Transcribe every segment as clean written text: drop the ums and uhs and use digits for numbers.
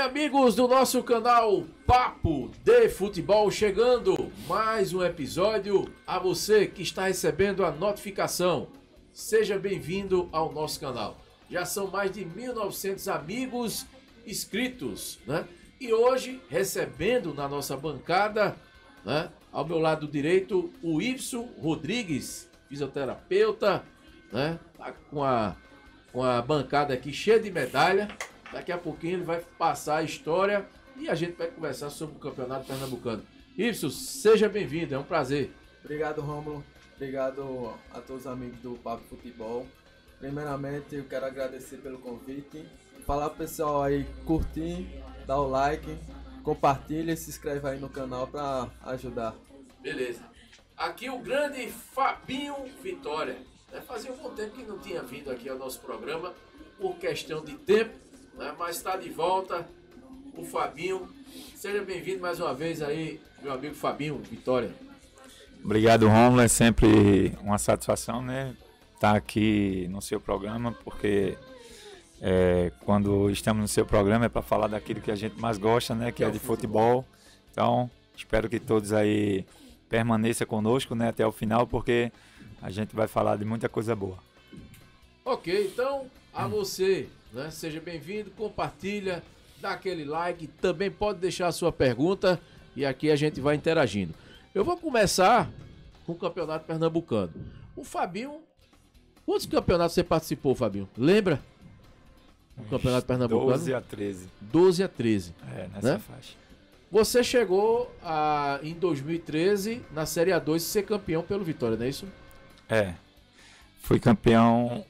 Amigos do nosso canal Papo de Futebol, chegando mais um episódio a você que está recebendo a notificação. Seja bem-vindo ao nosso canal. Já são mais de 1.900 amigos inscritos, né? E hoje, recebendo na nossa bancada, né, ao meu lado direito, o Ibson Rodrigues, fisioterapeuta, né? Tá com a bancada aqui cheia de medalha. Daqui a pouquinho ele vai passar a história e a gente vai conversar sobre o Campeonato Pernambucano. Ibson, seja bem-vindo, é um prazer. Obrigado, Rômulo. Obrigado a todos os amigos do Papo Futebol. Primeiramente, eu quero agradecer pelo convite. Falar pro pessoal aí curtir, dar o like, compartilha e se inscreve aí no canal para ajudar. Beleza. Aqui o grande Fabinho Vitória. Fazia um bom tempo que não tinha vindo aqui ao nosso programa, por questão de tempo. Mas está de volta o Fabinho. Seja bem-vindo mais uma vez aí, meu amigo Fabinho Vitória. Obrigado, Rômulo. É sempre uma satisfação, né, estar aqui no seu programa, porque quando estamos no seu programa é para falar daquilo que a gente mais gosta, né, que é de futebol. Então, espero que todos aí permaneçam conosco, né, até o final, porque a gente vai falar de muita coisa boa. Ok, então, a você, né, seja bem-vindo, compartilha, dá aquele like, também pode deixar a sua pergunta e aqui a gente vai interagindo. Eu vou começar com o Campeonato Pernambucano. O Fabinho, quantos campeonatos você participou, Fabinho? Lembra? O Campeonato Pernambucano? 12 a 13. 12 a 13. Nessa né? faixa. Você chegou em 2013 na Série A2 ser campeão pelo Vitória, não é isso? Fui campeão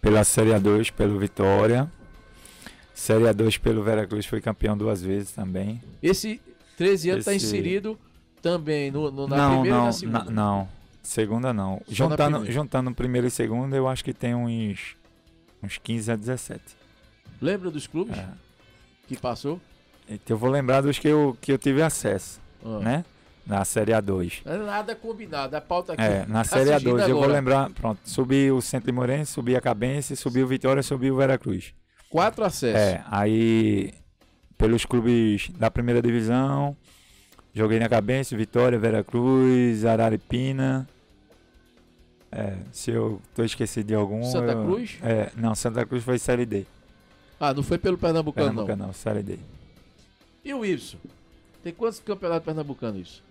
pela Série A2 pelo Vitória. Série A2 pelo Veracruz, fui campeão 2 vezes também. Esse 13 anos está inserido também na primeira e na segunda? Não, segunda não. Juntando primeiro e segundo, eu acho que tem uns 15 a 17. Lembra dos clubes que passou? Então eu vou lembrar dos que eu tive acesso, né? Na Série A2. Não é nada combinado, a pauta aqui. Na Série A2 eu vou lembrar, pronto, subi o Centro Limorense, subi a Cabense, subi o Vitória, subi o Veracruz. 4 acessos. Aí pelos clubes da primeira divisão, joguei na Cabense, Vitória, Veracruz, Araripina. Se eu tô esquecido de algum... Santa Cruz? Não, Santa Cruz foi Série D. Não foi pelo Pernambucano, não, Série D. E o Ibson? Tem quantos campeonatos pernambucanos isso?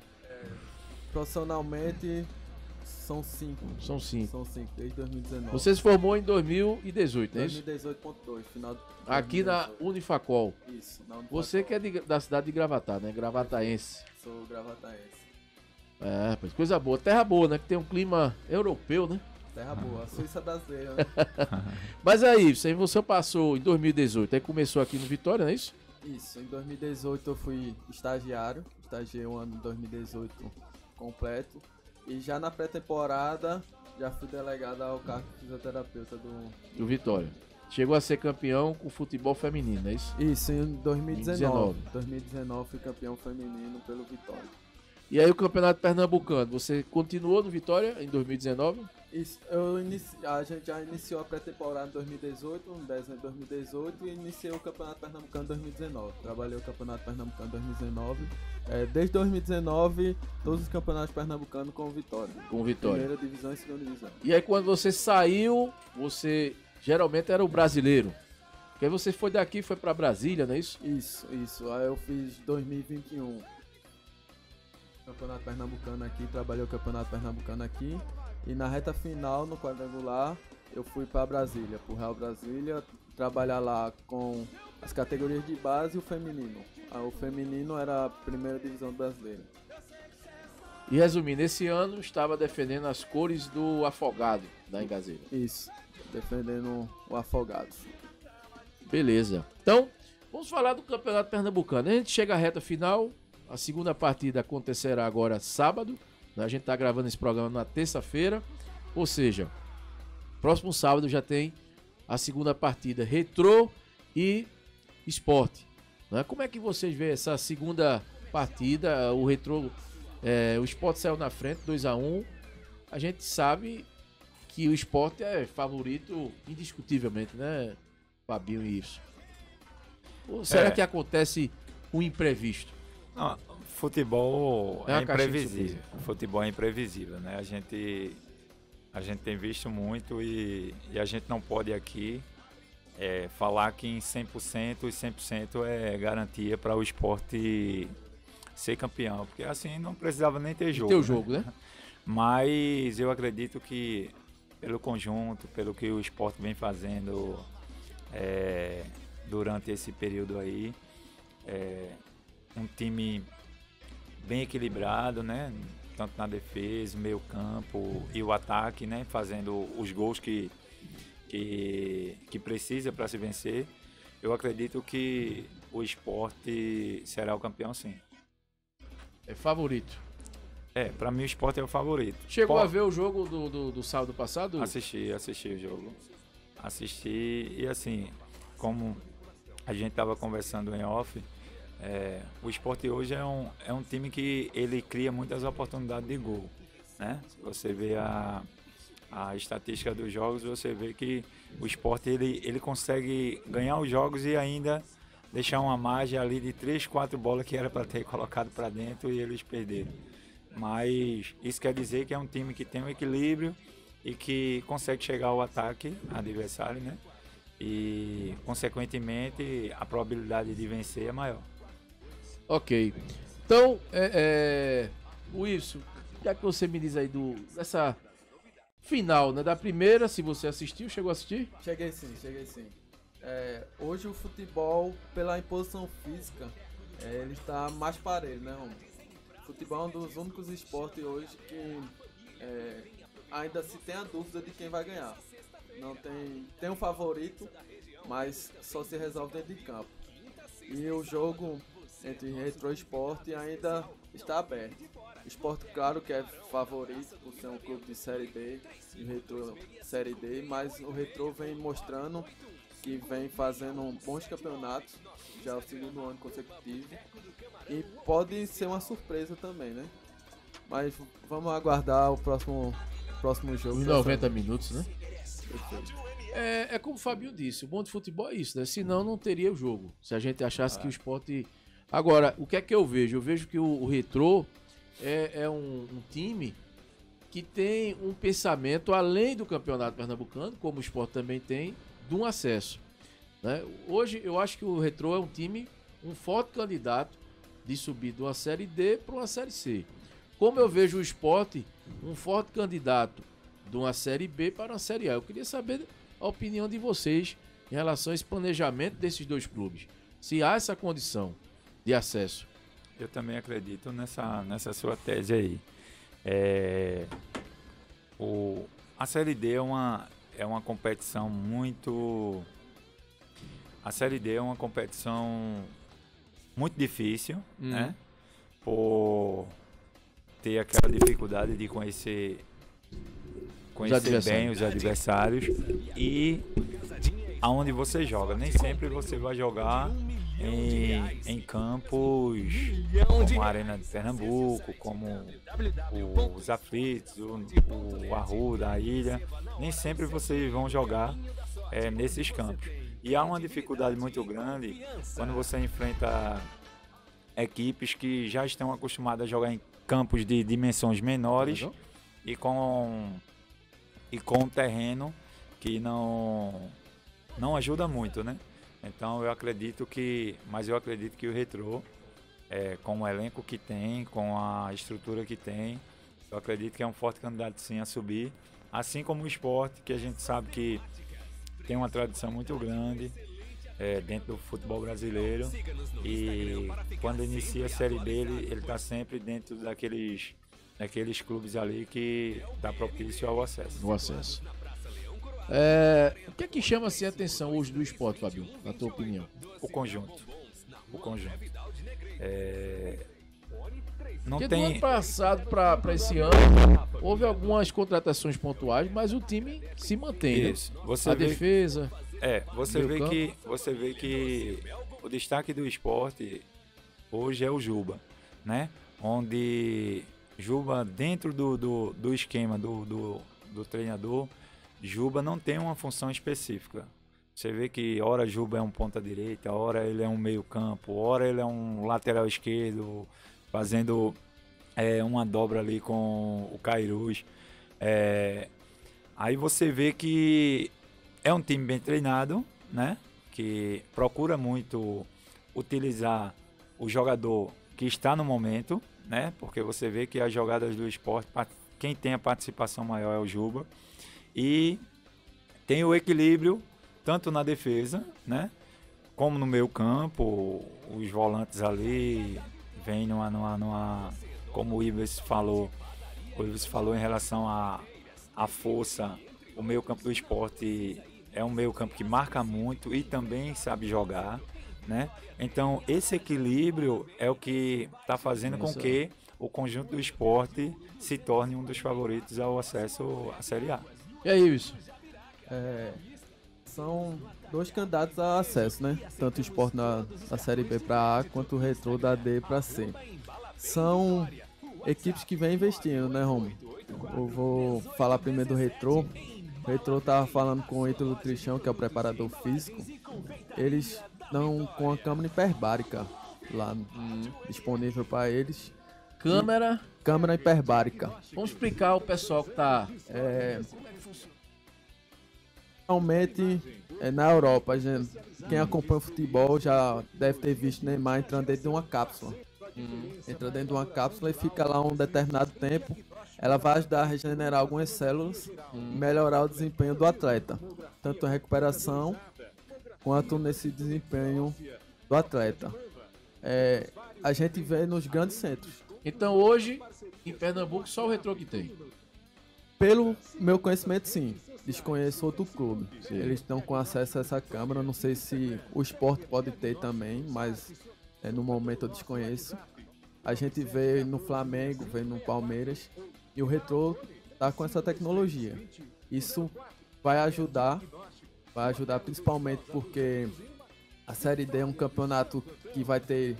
Profissionalmente são 5. São 5. São 5, desde 2019. Você se formou em 2018, não é isso? 2018.2, final de aqui 2018. Na Unifacol. Isso, na Unifacol. Você que é da cidade de Gravatá, né? Gravataense. Sou gravataense. Pois coisa boa. Terra boa, né? Que tem um clima europeu, né? Terra boa, a Suíça brasileira, né? Mas aí, você passou em 2018, aí começou aqui no Vitória, não é isso? Isso, em 2018 eu fui estagiei um ano em 2018 completo. E já na pré-temporada, já fui delegado ao cargo de fisioterapeuta do Vitória. Chegou a ser campeão com futebol feminino, não é isso? Isso, em 2019. 2019 fui campeão feminino pelo Vitória. E aí o Campeonato Pernambucano, você continuou no Vitória em 2019? Isso, a gente já iniciou a pré-temporada em 2018, em dezembro de 2018, e iniciei o Campeonato Pernambucano em 2019. Trabalhei o Campeonato Pernambucano em 2019. Desde 2019, todos os campeonatos pernambucanos com Vitória. Com Vitória. Primeira divisão e segunda divisão. E aí quando você saiu, você geralmente era o brasileiro. Porque aí você foi daqui e foi pra Brasília, não é isso? Isso. Aí eu fiz 2021. Campeonato Pernambucano aqui, trabalhei o Campeonato Pernambucano aqui. E na reta final, no quadrangular, eu fui para Brasília, pro Real Brasília, trabalhar lá com as categorias de base e o feminino. O feminino era a primeira divisão brasileira. E resumindo, esse ano estava defendendo as cores do Afogado, da Engazeira. Isso, defendendo o Afogados. Beleza. Então, vamos falar do Campeonato Pernambucano. A gente chega à reta final, a segunda partida acontecerá agora sábado. A gente está gravando esse programa na terça-feira, ou seja, próximo sábado já tem a segunda partida, Retrô e Sport. Como é que vocês veem essa segunda partida? O Retrô, o Sport saiu na frente, 2-1. A gente sabe que o Sport é favorito indiscutivelmente, né, Fabinho e isso. Ou será que acontece o imprevisto? Não, futebol É é uma caixinha de imprevisível. Futebol é imprevisível, né? A gente tem visto muito e a gente não pode aqui falar que em 100% e 100% é garantia para o esporte ser campeão, porque assim não precisava nem ter jogo. Ter o jogo, né? Mas eu acredito que pelo conjunto, pelo que o esporte vem fazendo durante esse período aí, um time bem equilibrado, né? Tanto na defesa, meio campo e o ataque, né? Fazendo os gols que precisa para se vencer. Eu acredito que o esporte será o campeão, sim. É favorito. Para mim o esporte é o favorito. Chegou a ver o jogo do sábado passado? Assisti o jogo. Assisti e assim, como a gente estava conversando em off, o esporte hoje é um time que ele cria muitas oportunidades de gol, né? Se você vê a estatística dos jogos, você vê que o esporte ele consegue ganhar os jogos e ainda deixar uma margem ali de 3, 4 bolas que era para ter colocado para dentro e eles perderam. Mas isso quer dizer que é um time que tem um equilíbrio e que consegue chegar ao ataque adversário, né? E, consequentemente, a probabilidade de vencer é maior. Ok. Então, Wilson, o que é que você me diz aí dessa final, né? Da primeira, se você assistiu, chegou a assistir? Cheguei sim. Hoje o futebol, pela imposição física, ele está mais parelho, né, Romulo? O futebol é um dos únicos esportes hoje que ainda se tem a dúvida de quem vai ganhar. Não tem um favorito, mas só se resolve dentro de campo. E o jogo entre Retrô e Sport ainda está aberto. O Sport, claro que é favorito por ser um clube de Série B e o Retrô Série D, mas o Retrô vem mostrando que vem fazendo bons campeonatos, já é o segundo ano consecutivo, e pode ser uma surpresa também, né? Mas vamos aguardar o próximo jogo. Os 90 minutos, né? Perfeito. É como o Fabinho disse, o bom de futebol é isso, né? Senão não teria o jogo. Se a gente achasse que o esporte... Agora, o que é que eu vejo? Eu vejo que o Retrô é um time que tem um pensamento, além do Campeonato Pernambucano, como o esporte também tem, de um acesso, né? Hoje eu acho que o Retrô é um time, um forte candidato de subir de uma Série D para uma Série C. Como eu vejo o esporte, um forte candidato de uma Série B para uma Série A. Eu queria saber a opinião de vocês em relação a esse planejamento desses dois clubes. Se há essa condição de acesso. Eu também acredito nessa sua tese aí. A Série D é uma competição muito... A Série D é uma competição muito difícil, né? Por ter aquela dificuldade de conhecer bem os adversários e aonde você joga. Nem sempre você vai jogar em campos como a Arena de Pernambuco, como os Aflitos, o Arruda, a Ilha. Nem sempre vocês vão jogar nesses campos. E há uma dificuldade muito grande quando você enfrenta equipes que já estão acostumadas a jogar em campos de dimensões menores e com um terreno que não ajuda muito, né? Então eu acredito que o Retrô, com o elenco que tem, com a estrutura que tem, eu acredito que é um forte candidato sim a subir, assim como o Sport, que a gente sabe que tem uma tradição muito grande dentro do futebol brasileiro e quando inicia a Série B ele está sempre dentro daqueles clubes ali que dá propício ao acesso. O acesso. O que é que chama assim, a atenção hoje do esporte, Fabinho, na tua opinião? O conjunto. Não Porque tem... do ano passado para esse ano houve algumas contratações pontuais, mas o time se mantém. Isso. Né? Você vê... defesa. Você vê que o destaque do esporte hoje é o Juba, né? Onde Juba, dentro do esquema do treinador, Juba não tem uma função específica. Você vê que ora Juba é um ponta direita, ora ele é um meio campo, ora ele é um lateral esquerdo, fazendo uma dobra ali com o Cairuz. Aí você vê que é um time bem treinado, né? Que procura muito utilizar o jogador que está no momento, né? Porque você vê que as jogadas do Sport, quem tem a participação maior é o Juba. E tem o equilíbrio tanto na defesa, né? Como no meio campo, os volantes ali vêm numa como o Ives falou em relação à força. O meio campo do Sport é um meio campo que marca muito e também sabe jogar, né? Então esse equilíbrio é o que está fazendo com que o conjunto do Sport se torne um dos favoritos ao acesso à Série A. E aí, Wilson? São 2 candidatos a acesso, né? Tanto o Sport na Série B para A quanto o Retrô da D para C. São equipes que vêm investindo, né, Romo? Eu vou falar primeiro do Retrô. O Retrô tava falando com o Ítalo Cristiano, que é o preparador físico. Eles estão com a câmera hiperbárica lá disponível para eles. Câmera hiperbárica. Vamos explicar ao pessoal que tá... Realmente, na Europa, quem acompanha o futebol já deve ter visto Neymar entrando dentro de uma cápsula. Entra dentro de uma cápsula e fica lá um determinado tempo. Ela vai ajudar a regenerar algumas células e melhorar o desempenho do atleta, tanto na recuperação quanto nesse desempenho do atleta. A gente vê nos grandes centros. Então hoje, em Pernambuco, só o Retrô que tem. Pelo meu conhecimento, sim. Desconheço outro clube. Sim. Eles estão com acesso a essa câmera. Não sei se o Sport pode ter também, mas no momento eu desconheço. A gente vê no Flamengo, vê no Palmeiras, e o Retrô tá com essa tecnologia. Isso vai ajudar principalmente porque a Série D é um campeonato que vai ter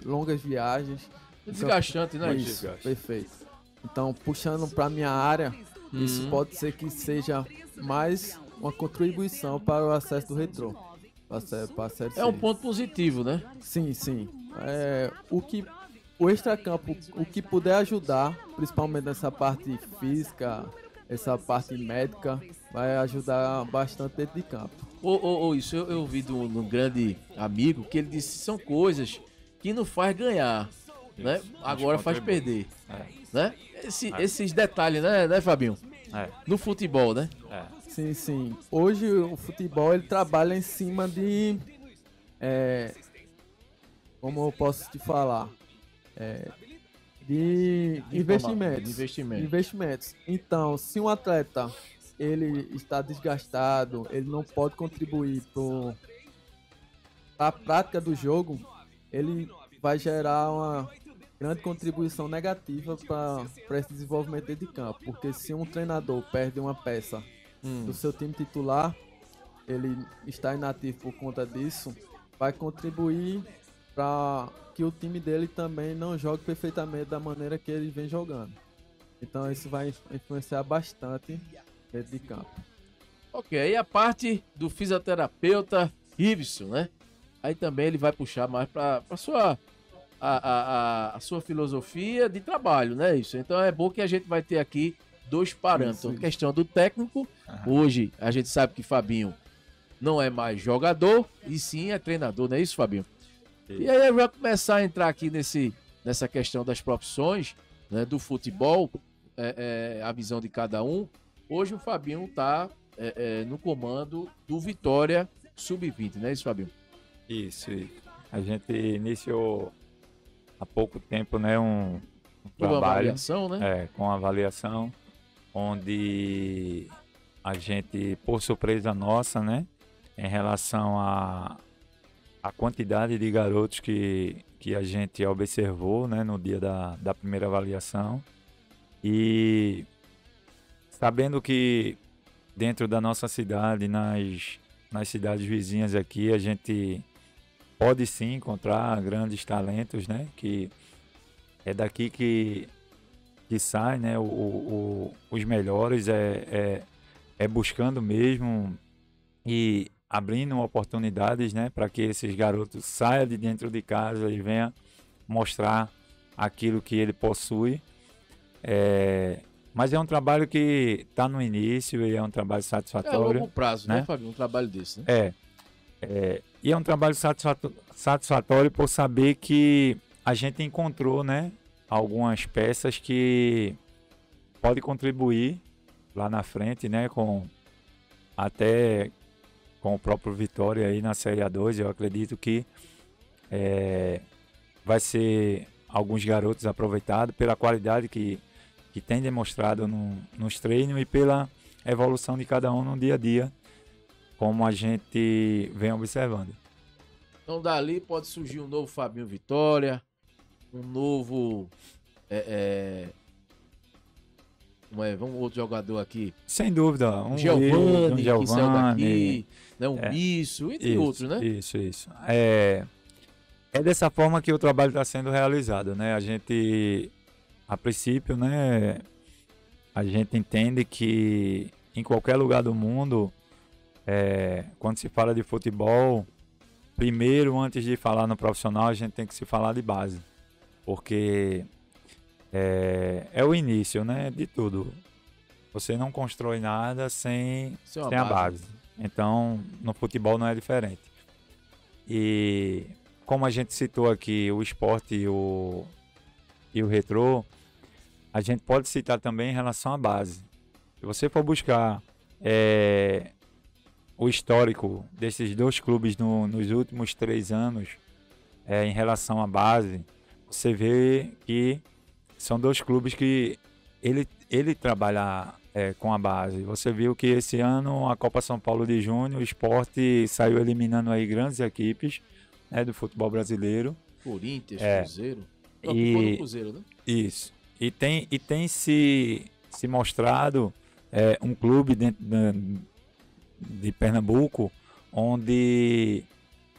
longas viagens. Desgastante, né? Isso, perfeito. Então, puxando para minha área, isso pode ser que seja mais uma contribuição para o acesso do Retrô. É um ponto positivo, né? Sim. O extracampo, o que puder ajudar, principalmente nessa parte física, essa parte médica, vai ajudar bastante dentro de campo. Isso eu ouvi de um grande amigo que ele disse que são coisas que não faz ganhar, né? Agora faz perder. Né? Esses detalhes, né, Fabinho? No futebol, né? Sim. Hoje o futebol ele trabalha em cima de... como eu posso te falar? De investimentos. Então, se um atleta ele está desgastado, ele não pode contribuir para a prática do jogo, ele vai gerar uma grande contribuição negativa para esse desenvolvimento dentro de campo, porque se um treinador perde uma peça do seu time titular, ele está inativo por conta disso, vai contribuir para que o time dele também não jogue perfeitamente da maneira que ele vem jogando. Então isso vai influenciar bastante dentro de campo. Ok, aí a parte do fisioterapeuta Iveson, né? Aí também ele vai puxar mais para a sua filosofia de trabalho, né? Isso. Então é bom que a gente vai ter aqui 2 parâmetros. Isso. A questão do técnico. Hoje a gente sabe que Fabinho não é mais jogador e sim é treinador, não é isso, Fabinho? Sim. E aí eu vou começar a entrar aqui nessa questão das profissões, né, do futebol, a visão de cada um. Hoje o Fabinho está no comando do Vitória Sub-20, não é isso, Fabinho? Isso. A gente iniciou há pouco tempo, né, um trabalho, avaliação, né? Com avaliação, onde a gente, por surpresa nossa, né, em relação à quantidade de garotos que a gente observou, né, no dia da primeira avaliação, e sabendo que dentro da nossa cidade, nas cidades vizinhas aqui, a gente pode sim encontrar grandes talentos, né? Que é daqui que sai, né? Os melhores, buscando mesmo e abrindo oportunidades, né, para que esses garotos saiam de dentro de casa e venham mostrar aquilo que ele possui. Mas é um trabalho que está no início e é um trabalho satisfatório. É a longo prazo, né, né, Fabinho? Um trabalho desse, né? E é um trabalho satisfatório por saber que a gente encontrou, né, algumas peças que podem contribuir lá na frente, né, até com o próprio Vitória aí na Série A2. Eu acredito que vai ser alguns garotos aproveitados pela qualidade que tem demonstrado nos treinos e pela evolução de cada um no dia a dia, como a gente vem observando. Então dali pode surgir um novo Fabinho Vitória, um novo vamos outro jogador aqui. Sem dúvida, um Giovani, que saiu daqui, né, um Misso, entre outros, né? Isso. É dessa forma que o trabalho está sendo realizado, né? A gente, a princípio, né, a gente entende que em qualquer lugar do mundo, quando se fala de futebol, primeiro, antes de falar no profissional, a gente tem que se falar de base, porque é o início, né, de tudo. Você não constrói nada sem a base. Então, no futebol não é diferente. E como a gente citou aqui o esporte e o retrô, a gente pode citar também em relação à base. Se você for buscar o histórico desses dois clubes nos últimos 3 anos, em relação à base, você vê que são 2 clubes que ele trabalha com a base. Você viu que esse ano a Copa São Paulo de Junho, o Sport saiu eliminando aí grandes equipes, né, do futebol brasileiro. Corinthians, Cruzeiro. Não, ficou no Cruzeiro, né? Isso. E tem se mostrado um clube dentro de Pernambuco onde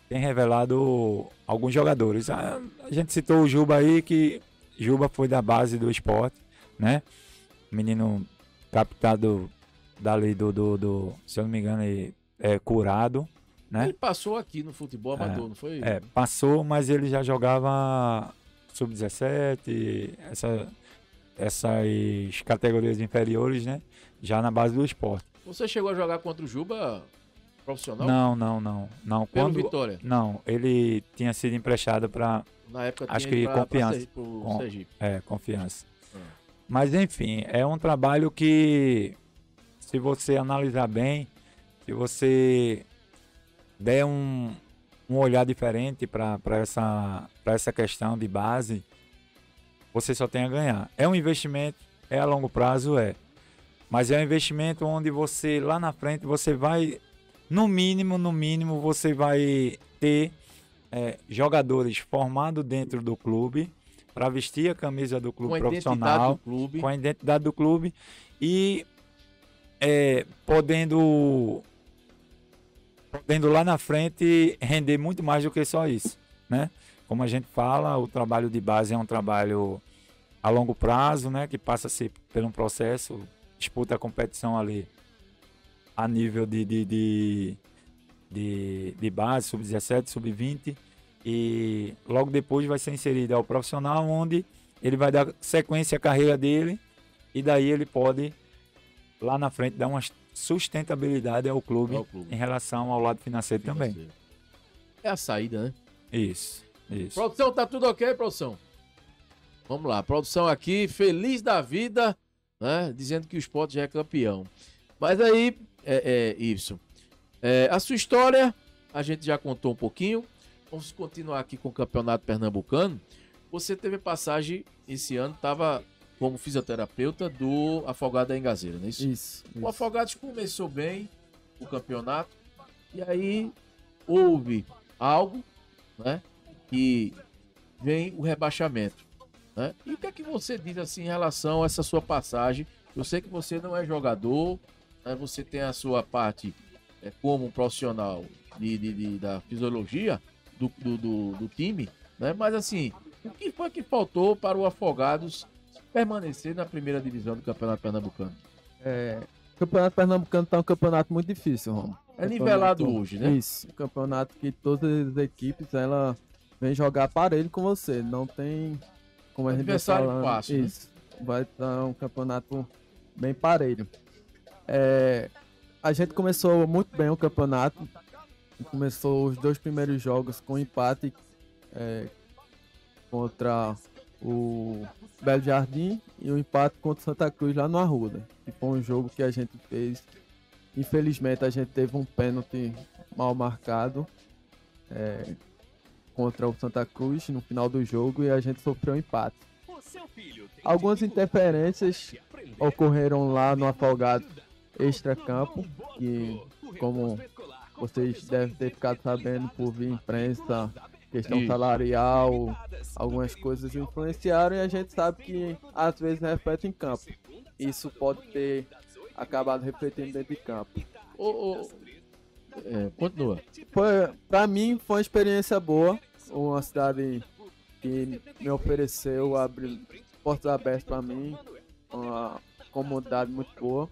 tem revelado alguns jogadores. A gente citou o Juba aí, que Juba foi da base do Sport, né? Menino captado dali se eu não me engano, Curado, né? Ele passou aqui no futebol amador, não foi? Passou, mas ele já jogava sub-17, essas categorias inferiores, né? Já na base do Sport. Você chegou a jogar contra o Juba profissional? Não. Pelo Vitória? Não, ele tinha sido emprestado para... Na época acho que Confiança. Sergipe. Confiança. Mas enfim, é um trabalho que, se você analisar bem, se você der um olhar diferente para essa questão de base, você só tem a ganhar. É um investimento, a longo prazo, mas é um investimento onde você, lá na frente, você vai, no mínimo, você vai ter jogadores formados dentro do clube, para vestir a camisa do clube profissional, com a identidade do clube e podendo lá na frente render muito mais do que só isso, né? Como a gente fala, o trabalho de base é um trabalho a longo prazo, né? Que passa a ser por um processo, disputa a competição ali a nível de base, sub-17, sub-20, e logo depois vai ser inserido ao profissional, onde ele vai dar sequência à carreira dele, e daí ele pode lá na frente dar uma sustentabilidade ao clube, em relação ao lado financeiro também. É a saída, né? Isso. Produção, tá tudo ok, produção? Vamos lá, produção aqui, feliz da vida, né? Dizendo que o Sport já é campeão. Mas aí, isso. A sua história, a gente já contou um pouquinho. Vamos continuar aqui com o Campeonato Pernambucano. Você teve passagem esse ano, estava como fisioterapeuta do Afogados da Engazeira, não é isso? Isso. O Afogados começou bem o campeonato e aí houve algo, né, que vem o rebaixamento, né? E o que é que você diz assim em relação a essa sua passagem? Eu sei que você não é jogador, né, você tem a sua parte como um profissional da fisiologia do time, né? Mas assim, o que foi que faltou para o Afogados permanecer na primeira divisão do Campeonato Pernambucano? O Campeonato Pernambucano tá um campeonato muito difícil, Romo. É nivelado hoje, né? Isso, um campeonato que todas as equipes, ela vem jogar parelho com você, não tem como a gente tá Adversário falando. fácil, né? Isso, vai estar um campeonato bem parelho. A gente começou muito bem o campeonato, começou os 2 primeiros jogos com empate contra o Belo Jardim e o empate contra o Santa Cruz lá no Arruda, que foi um jogo que a gente fez. Infelizmente a gente teve um pênalti mal marcado contra o Santa Cruz no final do jogo e a gente sofreu um empate. Algumas interferências ocorreram lá no Afogados extra-campo, que como vocês devem ter ficado sabendo por via imprensa, questão salarial, algumas coisas influenciaram e a gente sabe que às vezes reflete em campo. Isso pode ter acabado refletindo dentro de campo. Continua. Pra mim foi uma experiência boa, uma cidade que me ofereceu abrir portas abertas para mim, uma comunidade muito boa.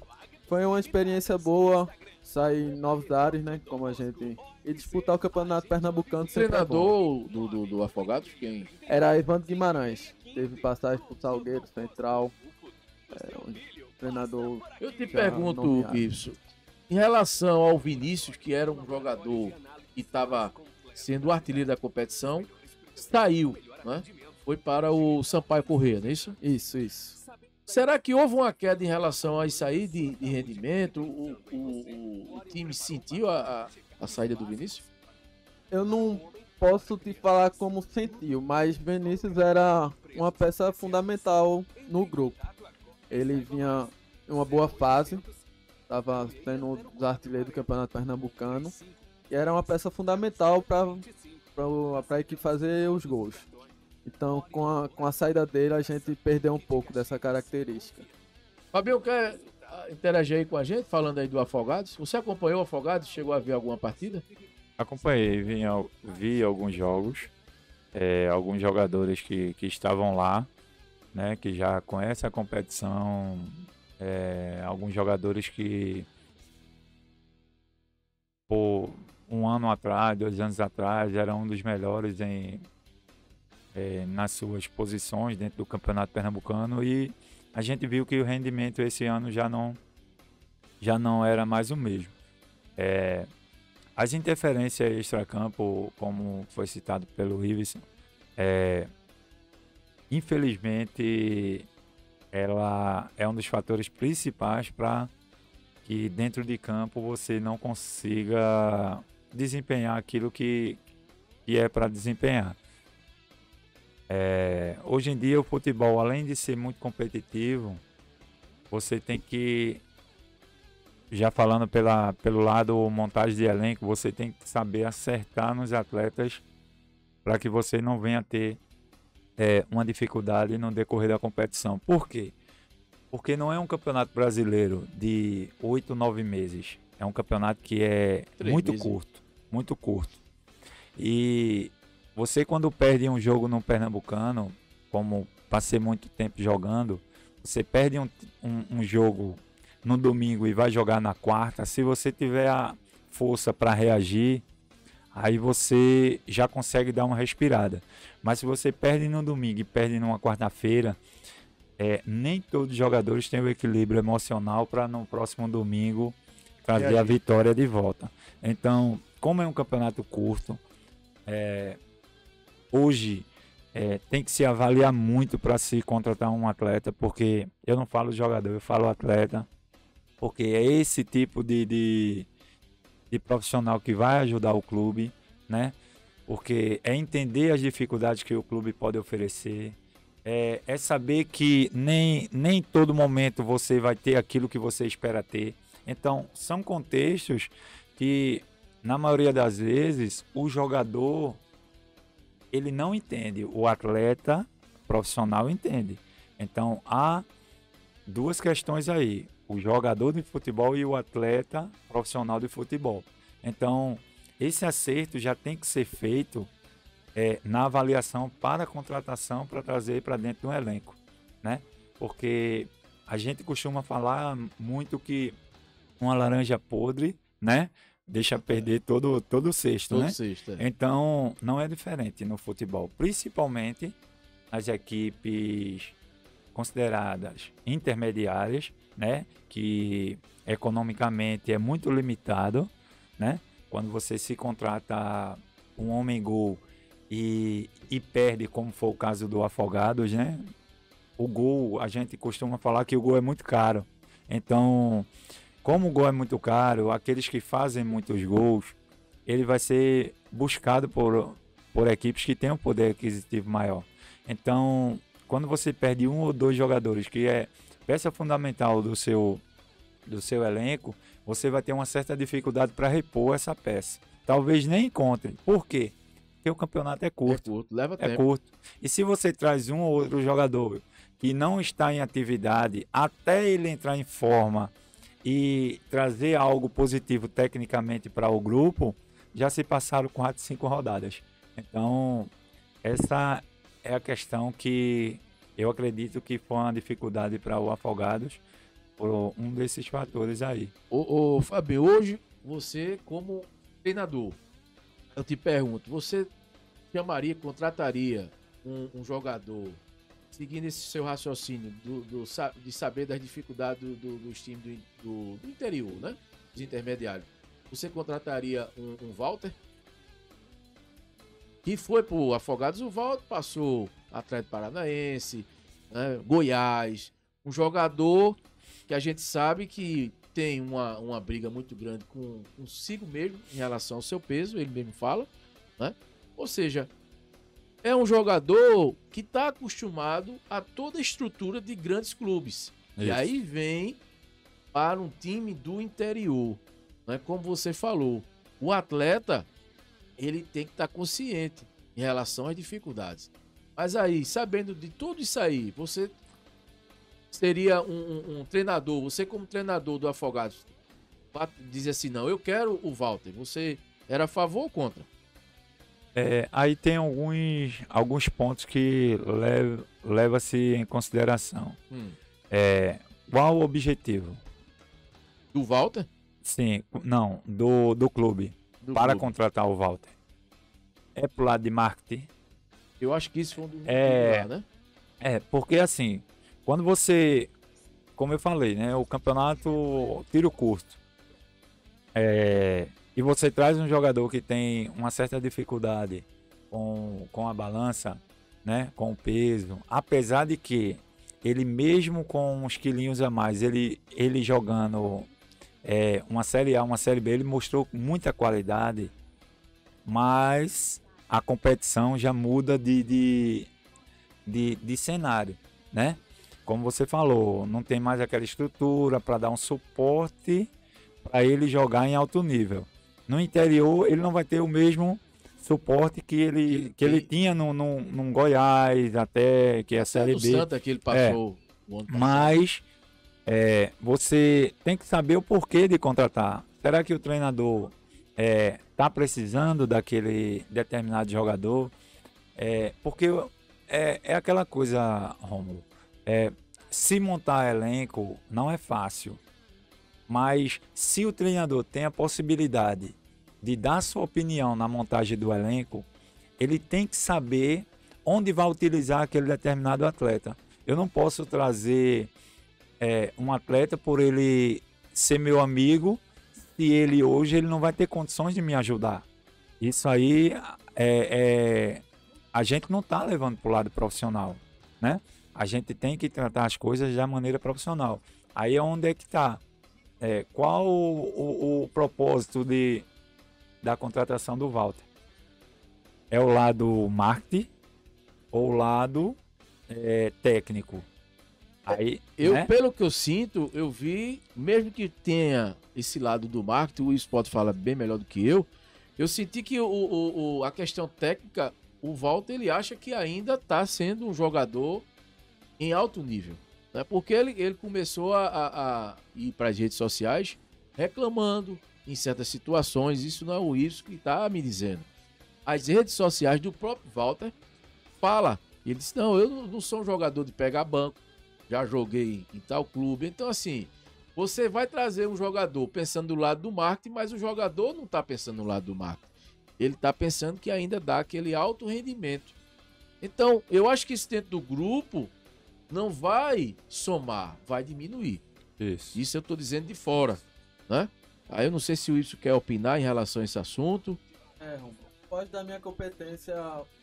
Foi uma experiência boa, sair em novos ares, né? Como a gente. E disputar o campeonato pernambucano. O treinador do Afogados, quem? Era Evandro Guimarães. Teve passagem pro Salgueiro, Central. Um treinador. Eu te pergunto isso. Em relação ao Vinícius, que era um jogador que estava sendo o artilheiro da competição, saiu, né? Foi para o Sampaio Corrêa, não é isso? Isso. Será que houve uma queda em relação a isso aí de rendimento? O time sentiu a saída do Vinícius? Eu não posso te falar como sentiu, mas Vinícius era uma peça fundamental no grupo. Ele vinha em uma boa fase, estava sendo um dos artilheiros do Campeonato Pernambucano e era uma peça fundamental para a equipe fazer os gols. Então, com a saída dele, a gente perdeu um pouco dessa característica. Fabio, quer interagir aí com a gente, falando aí do Afogados? Você acompanhou o Afogados? Chegou a ver alguma partida? Acompanhei, vi alguns jogos, alguns jogadores que estavam lá, né, que já conhecem a competição, alguns jogadores que por um ano atrás, 2 anos atrás, eram um dos melhores nas suas posições dentro do Campeonato Pernambucano, e a gente viu que o rendimento esse ano já não era mais o mesmo. As interferências extracampo, como foi citado pelo Iveson, infelizmente ela é um dos fatores principais para que dentro de campo você não consiga desempenhar aquilo que é para desempenhar. Hoje em dia o futebol, além de ser muito competitivo, você tem que, já falando pelo lado montagem de elenco, você tem que saber acertar nos atletas para que você não venha ter uma dificuldade no decorrer da competição. Por quê? Porque não é um campeonato brasileiro de 8, 9 meses. É um campeonato que é muito curto. E você, quando perde um jogo no Pernambucano, como passei muito tempo jogando, você perde um jogo no domingo e vai jogar na quarta. Se você tiver a força para reagir, aí você já consegue dar uma respirada. Mas se você perde no domingo e perde numa quarta-feira, nem todos os jogadores têm o equilíbrio emocional para no próximo domingo trazer a vitória de volta. Então, como é um campeonato curto, hoje tem que se avaliar muito para se contratar um atleta, porque eu não falo jogador, eu falo atleta, porque é esse tipo de profissional que vai ajudar o clube, né? Porque é entender as dificuldades que o clube pode oferecer, é saber que nem todo momento você vai ter aquilo que você espera ter. Então, são contextos que, na maioria das vezes, o jogador ele não entende, o atleta profissional entende. Então, há 2 questões aí, o jogador de futebol e o atleta profissional de futebol. Então, esse acerto já tem que ser feito na avaliação para a contratação, para trazer para dentro do elenco, né? Porque a gente costuma falar muito que uma laranja podre, né, deixa perder todo o cesto, Todo né? sexto, Então, não é diferente no futebol, principalmente as equipes consideradas intermediárias, né? Que economicamente é muito limitado, né? Quando você se contrata um homem-gol e perde, como foi o caso do Afogados, né? O gol, a gente costuma falar que o gol é muito caro. Então, como o gol é muito caro, aqueles que fazem muitos gols, ele vai ser buscado por equipes que têm um poder aquisitivo maior. Então, quando você perde um ou dois jogadores, que é peça fundamental do seu elenco, você vai ter uma certa dificuldade para repor essa peça. Talvez nem encontre. Por quê? Porque o campeonato é curto. Leva É tempo. curto. E se você traz um ou outro jogador que não está em atividade, até ele entrar em forma e trazer algo positivo tecnicamente para o grupo, já se passaram 4, 5 rodadas. Então, essa é a questão que eu acredito que foi uma dificuldade para o Afogados, por um desses fatores aí. Ô Fabinho, hoje você como treinador, eu te pergunto, você contrataria um jogador, seguindo esse seu raciocínio de saber das dificuldades dos times do interior, né? Dos intermediários. Você contrataria um Walter? Que foi pro Afogados, o Walter passou Atlético Paranaense, né? Goiás, um jogador que a gente sabe que tem uma briga muito grande consigo mesmo em relação ao seu peso, ele mesmo fala, né? Ou seja, é um jogador que está acostumado a toda a estrutura de grandes clubes. Isso. E aí vem para um time do interior, né? Como você falou, o atleta ele tem que estar consciente em relação às dificuldades. Mas aí, sabendo de tudo isso aí, você seria um treinador, você como treinador do Afogados, dizer assim, não, eu quero o Walter. Você era a favor ou contra? Aí tem alguns pontos que leva-se em consideração. Qual o objetivo? Do Walter? Sim, não, do clube. Para contratar o Walter. É pro lado de marketing. Eu acho que isso foi um dos motivos lá, né? Porque assim, quando você, como eu falei, né, o campeonato tiro curto. E você traz um jogador que tem uma certa dificuldade com a balança, né, com o peso, apesar de que ele mesmo com uns quilinhos a mais, ele jogando uma Série A, uma Série B, ele mostrou muita qualidade, mas a competição já muda de cenário, né? Como você falou, não tem mais aquela estrutura para dar um suporte para ele jogar em alto nível. No interior, ele não vai ter o mesmo suporte que ele tinha num Goiás, até que é a Série B. Santa que ele passou o ano passado. Mas você tem que saber o porquê de contratar. Será que o treinador está precisando daquele determinado jogador? Porque é aquela coisa, Rômulo. Se montar elenco não é fácil. Mas se o treinador tem a possibilidade de dar sua opinião na montagem do elenco, ele tem que saber onde vai utilizar aquele determinado atleta. Eu não posso trazer um atleta por ele ser meu amigo se ele hoje ele não vai ter condições de me ajudar. Isso aí a gente não está levando para o lado profissional, né? A gente tem que tratar as coisas da maneira profissional. Aí é onde é que está. Qual o propósito da contratação do Walter? É o lado marketing ou o lado técnico? Aí, né? Pelo que eu sinto, eu vi, mesmo que tenha esse lado do marketing, o Will Sport fala bem melhor do que eu senti que a questão técnica, o Walter, ele acha que ainda está sendo um jogador em alto nível. Né? Porque ele começou a ir para as redes sociais reclamando em certas situações. Isso não é o Wilson que está me dizendo. As redes sociais do próprio Walter fala. Ele disse, não, eu não sou um jogador de pegar banco. Já joguei em tal clube. Então, assim, Você vai trazer um jogador pensando do lado do marketing, mas o jogador não está pensando no lado do marketing. Ele está pensando que ainda dá aquele alto rendimento. Então, eu acho que isso dentro do grupo não vai somar, vai diminuir. Isso eu estou dizendo de fora, né? Aí eu não sei se o Wilson quer opinar em relação a esse assunto. Pode dar minha competência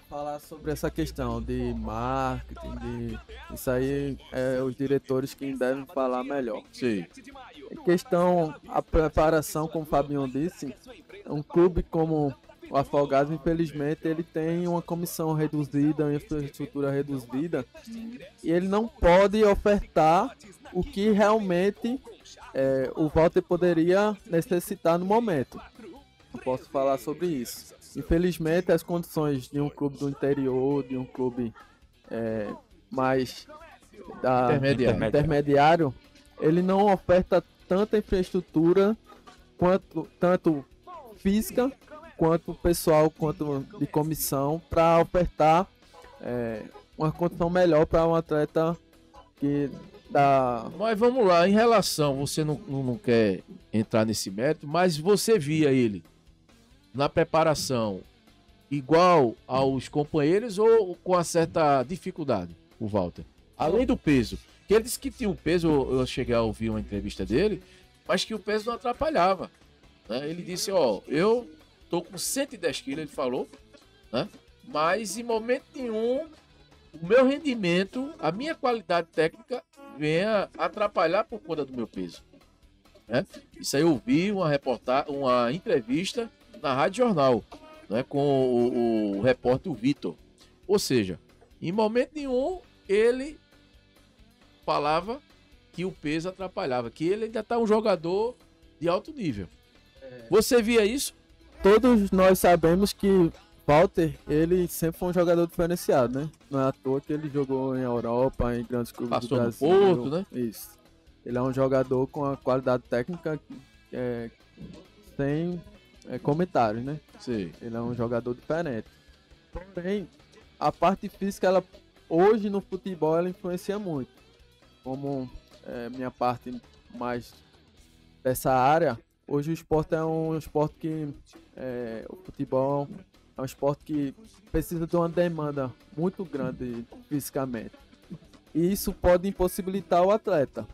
falar sobre essa questão de marketing, isso aí é os diretores que devem falar melhor. Sim. Em questão, a preparação, como o Fabinho disse, um clube como o Afogados, infelizmente, ele tem uma comissão reduzida, uma infraestrutura reduzida, e ele não pode ofertar o que realmente o Walter poderia necessitar no momento. Eu posso falar sobre isso. Infelizmente, as condições de um clube do interior, de um clube mais intermediário, ele não oferta tanta infraestrutura, tanto física, quanto pessoal, quanto de comissão, para ofertar uma condição melhor para um atleta que dá... Mas vamos lá, em relação, você não quer entrar nesse mérito, mas você via ele na preparação igual aos companheiros ou com uma certa dificuldade, o Walter? Além do peso, que ele disse que tinha um peso, eu cheguei a ouvir uma entrevista dele, mas que o peso não atrapalhava, né? Ele disse, eu tô com 110 quilos, ele falou, né? Mas em momento nenhum o meu rendimento, a minha qualidade técnica venha atrapalhar por conta do meu peso, né? Isso aí eu ouvi uma entrevista na Rádio Jornal, né, com o repórter Vitor. Ou seja, em momento nenhum ele falava que o peso atrapalhava, que ele ainda está um jogador de alto nível. Você via isso? Todos nós sabemos que Walter, ele sempre foi um jogador diferenciado, né? Não é à toa que ele jogou em Europa, em grandes clubes Passou do Brasil. no Porto, né? Isso. Ele é um jogador com a qualidade técnica sem comentários, né? Sim. Ele é um jogador diferente. Porém, a parte física, ela hoje no futebol, ela influencia muito. Como minha parte mais dessa área, hoje o esporte é um esporte que... o futebol é um esporte que precisa de uma demanda muito grande fisicamente. E isso pode impossibilitar o atleta.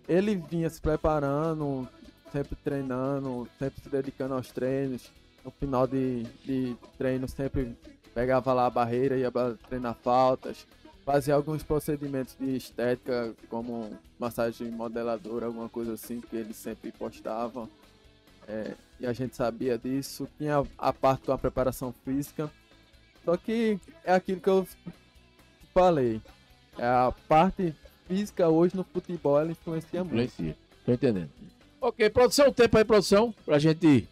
Ele vinha se preparando, sempre treinando, sempre se dedicando aos treinos. No final de treino sempre pegava lá a barreira, ia treinar faltas, fazia alguns procedimentos de estética, como massagem modeladora, alguma coisa assim, que ele sempre postava. E a gente sabia disso. Tinha a parte com a preparação física. Só que é aquilo que eu falei. A parte física hoje no futebol, ela influencia muito. Influencia. Tô entendendo. Ok, produção, tempo aí, produção, pra gente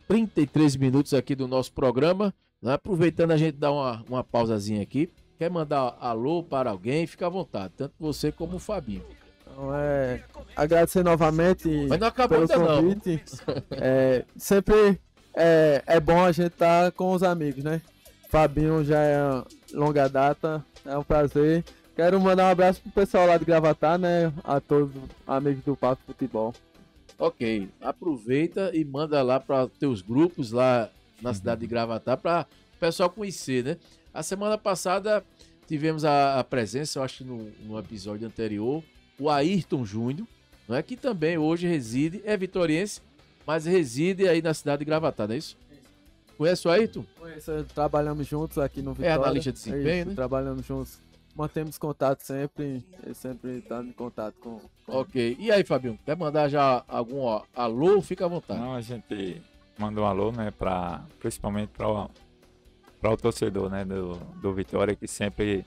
33 minutos aqui do nosso programa, né? Aproveitando a gente dar uma pausazinha aqui. Quer mandar alô para alguém? Fica à vontade, tanto você como o Fabinho. Então, agradecer novamente Mas não acabou pelo ainda convite. Sempre é bom a gente estar com os amigos, né? Fabinho já é longa data, é um prazer. Quero mandar um abraço pro pessoal lá de Gravatá, né? A todos os amigos do Papo Futebol. Ok, aproveita e manda lá para teus grupos lá na cidade de Gravatá para o pessoal conhecer, né? A semana passada tivemos a presença, eu acho que no episódio anterior, o Ayrton Júnior, não é, que também hoje reside, é vitoriense, mas reside aí na cidade de Gravatá, não é isso? Conhece o Ayrton? Conheço, trabalhamos juntos aqui no Vitória. Analista de desempenho, né? Trabalhamos juntos, mantemos contato sempre, ele sempre está em contato com... Ok, e aí, Fabinho, quer mandar já algum alô? Fica à vontade. Não, a gente manda um alô, né, principalmente para o torcedor, né, do Vitória, que sempre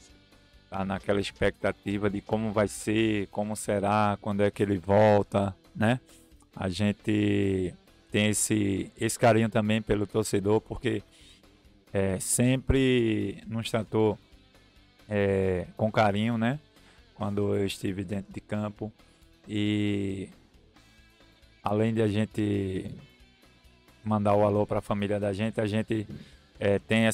tá naquela expectativa de como vai ser, como será, quando é que ele volta, né? A gente tem esse carinho também pelo torcedor, porque sempre nos tratou com carinho, né? Quando eu estive dentro de campo. E além de a gente mandar o alô para a família da gente, a gente tem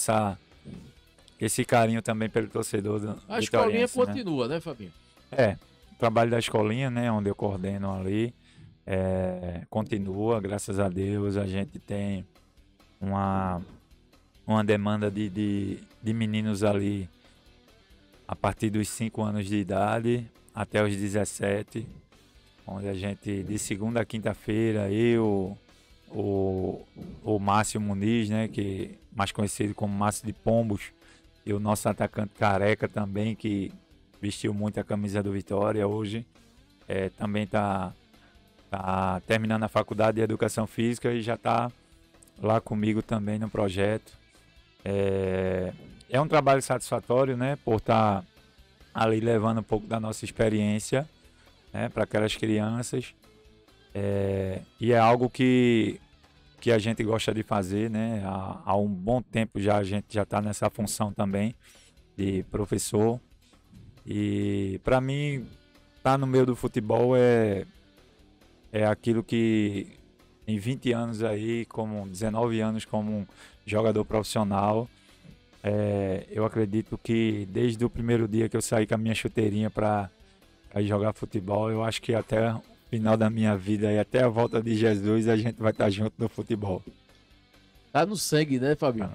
esse carinho também pelo torcedor do A escolinha vitoriense, continua, né, Fabinho? trabalho da escolinha, né, onde eu coordeno ali, continua, graças a Deus. A gente tem uma demanda de meninos ali a partir dos 5 anos de idade até os 17, onde a gente, de segunda a quinta-feira, o Márcio Muniz, né, que mais conhecido como Márcio de Pombos, e o nosso atacante Careca também, que vestiu muito a camisa do Vitória hoje, também está terminando a faculdade de Educação Física e já está lá comigo também no projeto. É um trabalho satisfatório, né, por estar ali levando um pouco da nossa experiência, né, para aquelas crianças. E é algo que a gente gosta de fazer, né? Há um bom tempo já a gente já está nessa função também de professor. E para mim, estar no meio do futebol é aquilo que em 20 anos aí, 19 anos como jogador profissional, eu acredito que desde o primeiro dia que eu saí com a minha chuteirinha para ir jogar futebol, eu acho que até o final da minha vida e até a volta de Jesus a gente vai estar junto no futebol. Tá no sangue, né, Fabinho? Tá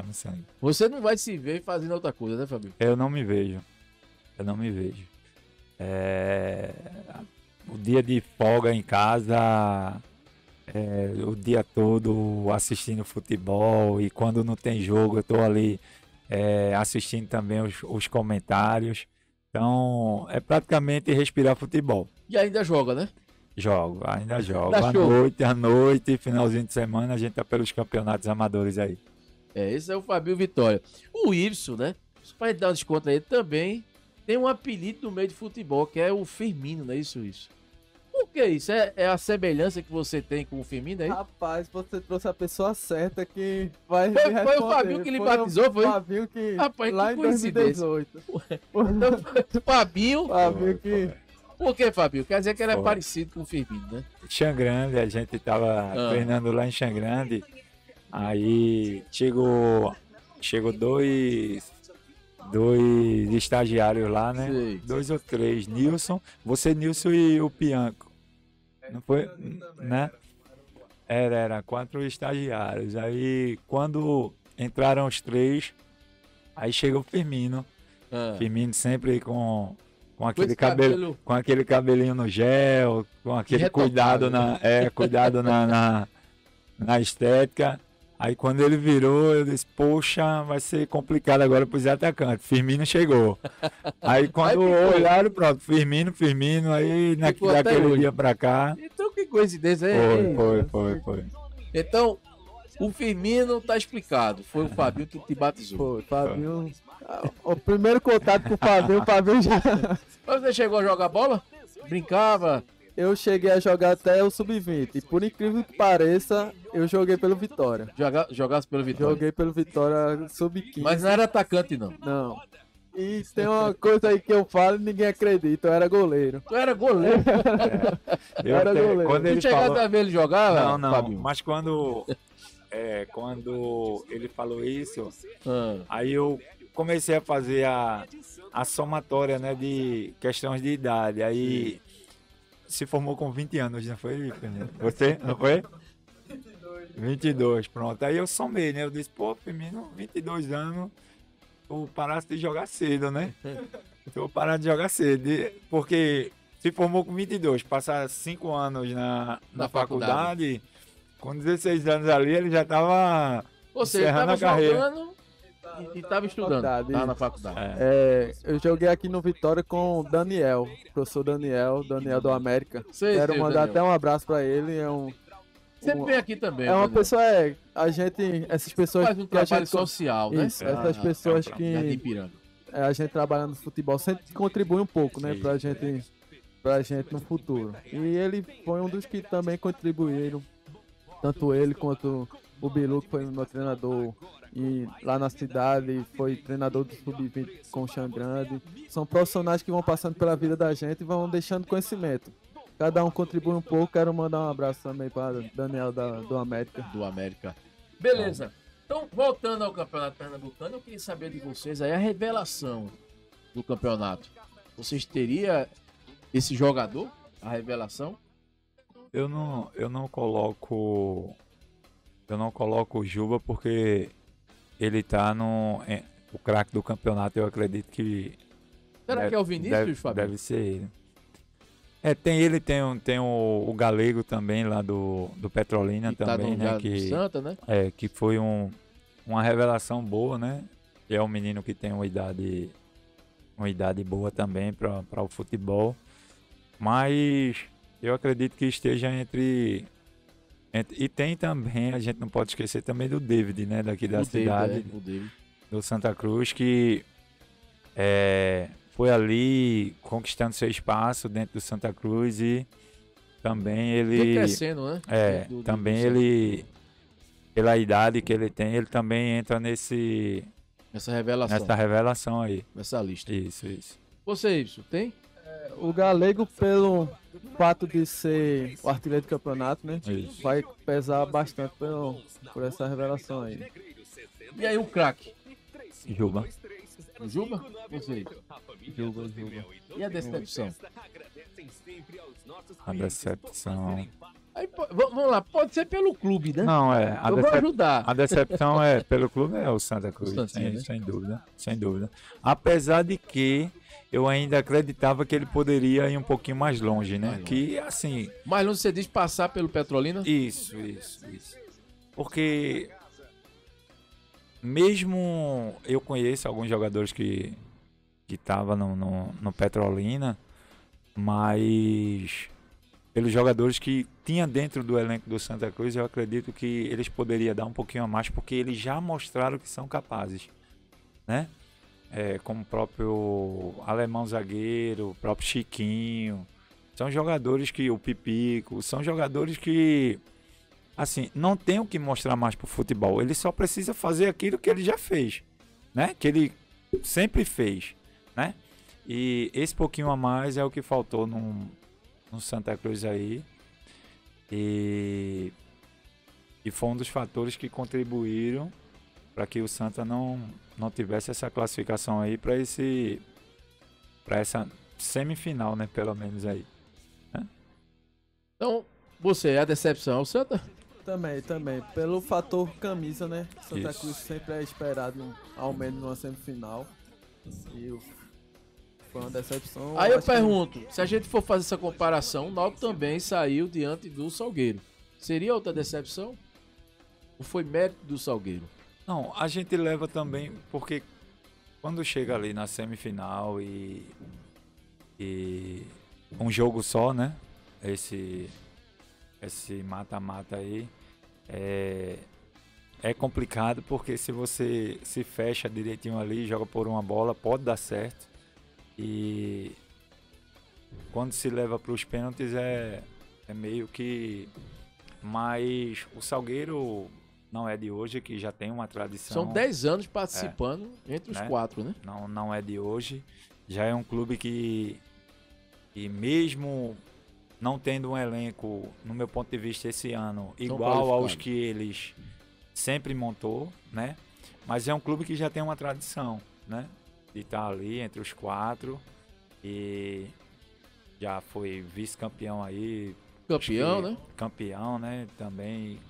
no sangue. Você não vai se ver fazendo outra coisa, né, Fabinho? Eu não me vejo. O dia de folga em casa, o dia todo assistindo futebol, e quando não tem jogo eu tô ali assistindo também os comentários. Então é praticamente respirar futebol. E ainda joga, né? Ainda jogo. Dá À noite, finalzinho de semana, a gente tá pelos campeonatos amadores aí. Esse é o Fabinho Vitória. O Ibson, né? Para dar um desconto aí, também tem um apelido no meio de futebol, que é o Firmino, não é isso? Por que isso? É a semelhança que você tem com o Firmino aí? Rapaz, você trouxe a pessoa certa que vai Foi o Fabinho que lhe batizou, foi? O Fabinho que Rapaz, lá que em coincidência. 2018. Então, Fabinho que... Por que, Fabinho? Quer dizer que ele é Foi. parecido com o Firmino, né? Xangrande, a gente tava treinando lá em Xangrande. Aí chegou dois estagiários lá, né? Sei. 2 ou 3, Nilson, Nilson e o Pianco. Não foi, né? Era 4 estagiários. Aí quando entraram os 3, aí chega o Firmino. Firmino sempre com aquele cabelo, com aquele cabelinho no gel, com aquele cuidado na estética. Aí quando ele virou, eu disse, poxa, vai ser complicado agora pros atacantes. Firmino chegou. Aí quando olharam, pronto, Firmino, aí daquele dia pra cá. Então que coincidência Foi. Então, o Firmino tá explicado. Foi o Fabinho que te batizou. Foi, Fabinho. O primeiro contato com o Fabinho já. Mas você chegou a jogar bola? Brincava? Eu cheguei a jogar até o sub-20. E por incrível que pareça, eu joguei pelo Vitória. Jogasse pelo Vitória? Joguei pelo Vitória sub-15. Mas não era atacante, não. Não. E tem uma coisa aí que eu falo e ninguém acredita. Eu era goleiro. Tu era goleiro? Eu era goleiro. Quando ele Tu chegasse a ver ele jogar? Não, Fabinho? mas quando ele falou isso, Ah. aí eu comecei a fazer a somatória, né, de questões de idade. Aí se formou com 20 anos, não foi, Firmino? Você, não foi? 22, pronto. Aí eu somei, né? Eu disse, pô, Firmino, 22 anos, tu parasse de jogar cedo, né? Tu parasse de jogar cedo, porque se formou com 22, passar 5 anos na faculdade, com 16 anos ali, ele já tava encerrando a carreira. E estava estudando, estava na faculdade. Eu joguei aqui no Vitória com o Daniel, professor Daniel do América. Quero mandar até um abraço para ele. Sempre vem aqui também. É uma pessoa, essas pessoas faz um trabalho social, né? Isso, essas pessoas que a gente trabalhando no futebol sempre contribui um pouco, né, pra gente no futuro. E ele foi um dos que também contribuíram, tanto ele quanto o Bilu, que foi meu treinador e lá na cidade, foi treinador do Sub-20 com o Xangrande. São profissionais que vão passando pela vida da gente e vão deixando conhecimento. Cada um contribui um pouco. Quero mandar um abraço também para Daniel do América. Do América. Beleza. Então, voltando ao Campeonato Pernambucano, eu queria saber de vocês aí a revelação do campeonato. Vocês teriam esse jogador, a revelação? Eu não coloco o Juba porque ele tá o craque do campeonato, eu acredito que Será que é o Vinícius, Fábio? deve ser ele. Tem o Galego também lá do Petrolina Que também, tá né? do Santa, né? Que foi uma revelação boa, né? E é um menino que tem uma idade boa também para o futebol. Mas eu acredito que esteja entre. E tem também, a gente não pode esquecer também do David, né? Daqui da cidade, O David. do Santa Cruz, que foi ali conquistando seu espaço dentro do Santa Cruz e também ele. Foi crescendo, né? Também ele, pela idade que ele tem, ele também entra nessa revelação aí. Nessa lista. Isso. Você, Ibson, tem? O Galego, pelo fato de ser o artilheiro do campeonato, né? Isso. Vai pesar bastante por essa revelação aí. E aí o craque? Juba. O Juba? Você? Juba. E a decepção? A decepção. Aí, vamos lá, pode ser pelo clube, né? Não, Eu vou ajudar. a decepção pelo clube é o Santa Cruz, O Santinha, né? sem dúvida. Apesar de que eu ainda acreditava que ele poderia ir um pouquinho mais longe, né? Que assim. Mas não você diz passar pelo Petrolina? Isso. Porque mesmo eu conheço alguns jogadores que estavam no Petrolina, mas pelos jogadores que tinha dentro do elenco do Santa Cruz, eu acredito que eles poderiam dar um pouquinho a mais, porque eles já mostraram que são capazes, né? Como o próprio Alemão Zagueiro, o próprio Chiquinho, são jogadores o Pipico, são jogadores que, assim, não tem o que mostrar mais pro futebol, ele só precisa fazer aquilo que ele já fez, né? Que ele sempre fez, né? E esse pouquinho a mais é o que faltou no Santa Cruz aí. E foi um dos fatores que contribuíram para que o Santa não tivesse essa classificação aí para essa semifinal, né? Pelo menos aí. Né? Então, você é a decepção, o Santa? Também. Pelo fator camisa, né? Santa Isso. Cruz sempre é esperado, ao menos numa semifinal. E foi uma decepção. Aí eu acho que- pergunto, se a gente for fazer essa comparação, o Náutico também saiu diante do Salgueiro. Seria outra decepção? Ou foi mérito do Salgueiro? Não, a gente leva também, porque quando chega ali na semifinal e um jogo só, né? Esse mata-mata aí é complicado, porque se você se fecha direitinho ali, joga por uma bola, pode dar certo. E quando se leva para os pênaltis é meio que... Mas o Salgueiro não é de hoje, que já tem uma tradição. São 10 anos participando entre os Né? 4, né? Não é de hoje. Já é um clube que mesmo não tendo um elenco, no meu ponto de vista, esse ano, igual aos que eles sempre montou, né? Mas é um clube que já tem uma tradição, né? De estar ali entre os 4 e já foi vice-campeão aí. Campeão, né? Campeão, né? Também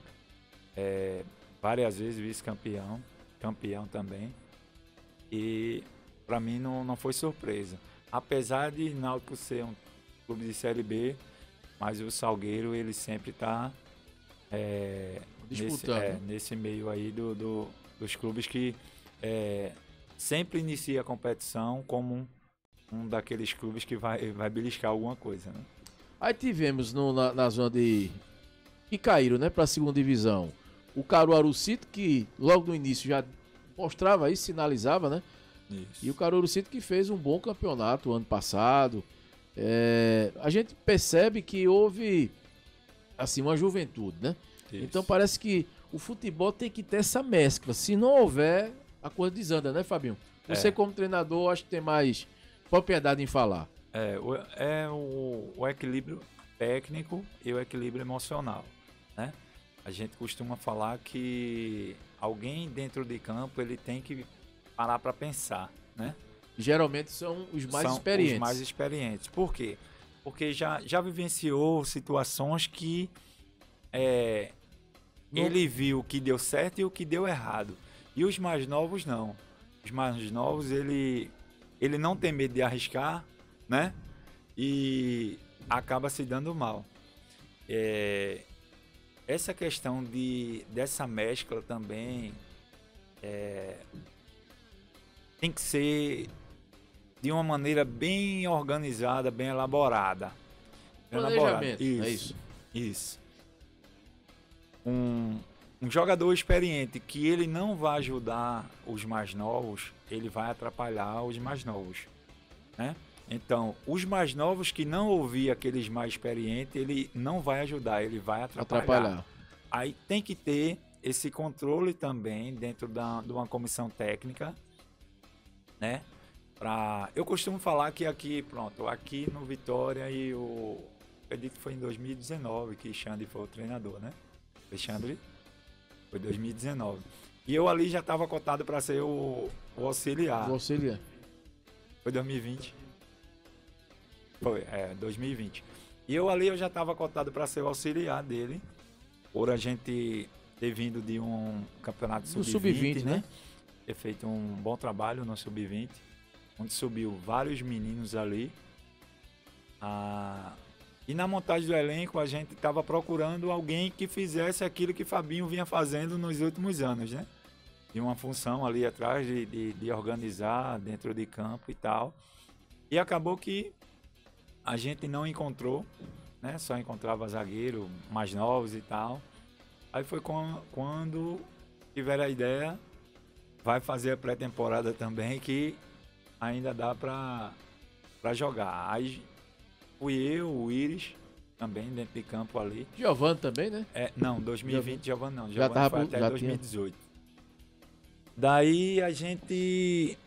várias vezes vice-campeão, campeão também. E para mim não foi surpresa. Apesar de Náutico ser um clube de Série B, mas o Salgueiro ele sempre está Disputando. nesse meio aí dos clubes que sempre inicia a competição como um daqueles clubes que vai beliscar alguma coisa, né? Aí tivemos na zona que caíram, né, para a segunda divisão. O Caruaru-City, que logo no início já mostrava isso, sinalizava, né? Isso. E o Caruaru-City que fez um bom campeonato ano passado. A gente percebe que houve assim uma juventude, né? Isso. Então parece que o futebol tem que ter essa mescla. Se não houver, a coisa desanda, né, Fabinho? Você como treinador, acho que tem mais propriedade em falar. O equilíbrio técnico e o equilíbrio emocional, né? A gente costuma falar que alguém dentro de campo ele tem que parar para pensar, né? Geralmente são os mais São experientes. os mais experientes. Por quê? porque já vivenciou situações que ele viu o que deu certo e o que deu errado. E os mais novos não. Os mais novos, ele não tem medo de arriscar, né? E acaba se dando mal. Essa questão dessa mescla também tem que ser de uma maneira bem organizada, bem elaborada. Planejamento, é isso? Isso. Um jogador experiente que ele não vai ajudar os mais novos, ele vai atrapalhar os mais novos, né? Então, os mais novos que não ouvir aqueles mais experientes, ele não vai ajudar, ele vai atrapalhar. Aí tem que ter esse controle também dentro de uma comissão técnica, né? Eu costumo falar que aqui no Vitória, eu acredito que foi em 2019 que Xande foi o treinador, né? Alexandre? Foi 2019. E eu ali já estava cotado para ser o auxiliar. O auxiliar. Foi 2020. Foi, 2020. E eu já estava cotado para ser o auxiliar dele, por a gente ter vindo de um campeonato sub-20, né? Ter feito um bom trabalho no sub-20, onde subiu vários meninos ali. E na montagem do elenco a gente estava procurando alguém que fizesse aquilo que Fabinho vinha fazendo nos últimos anos, né? De uma função ali atrás de organizar dentro de campo e tal. E acabou que a gente não encontrou, né? Só encontrava zagueiro mais novos e tal. Aí foi quando tiveram a ideia, vai fazer a pré-temporada também, que ainda dá para jogar. Aí fui eu, o Iris, também dentro de campo ali. Giovani também, né? Não, 2020 Giovani não. Já foi até 2018. Daí a gente